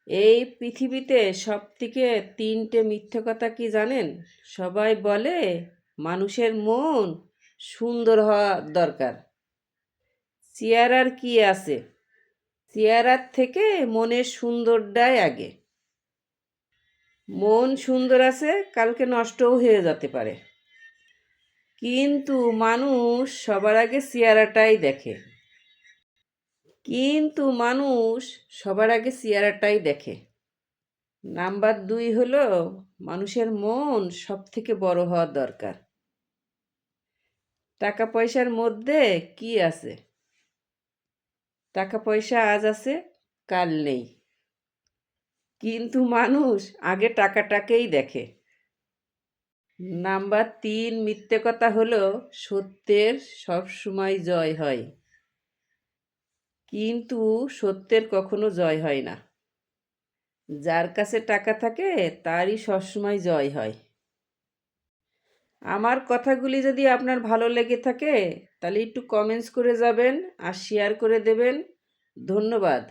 এই পৃথিবীতে সবথেকে তিনটে মিথ্যে কথা কি জানেন? সবাই বলে মানুষের মন সুন্দর হওয়া দরকার। চেহারার কি আছে? চেহারার থেকে মনের সুন্দরটাই আগে। মন সুন্দর আছে, কালকে নষ্টও হয়ে যেতে পারে, কিন্তু মানুষ সবার আগে চেহারাটাই দেখে। নাম্বার 2 হলো মানুষের মন সব থেকে বড় হওয়া দরকার। টাকা পয়সার মধ্যে কি আছে? টাকা পয়সা আজ আছে, কাল নেই, কিন্তু মানুষ আগে টাকাটাকেই দেখে। নাম্বার 3 মিথ্যে কথা হলো সত্যের সব সময় জয় হয়, কিন্তু সত্যের কখনো জয় হয় না। যার কাছে টাকা থাকে তারই সবসময় জয় হয়। আমার কথাগুলি যদি আপনার ভালো লেগে থাকে তাহলে একটু কমেন্টস করে যাবেন আর শেয়ার করে দেবেন। ধন্যবাদ।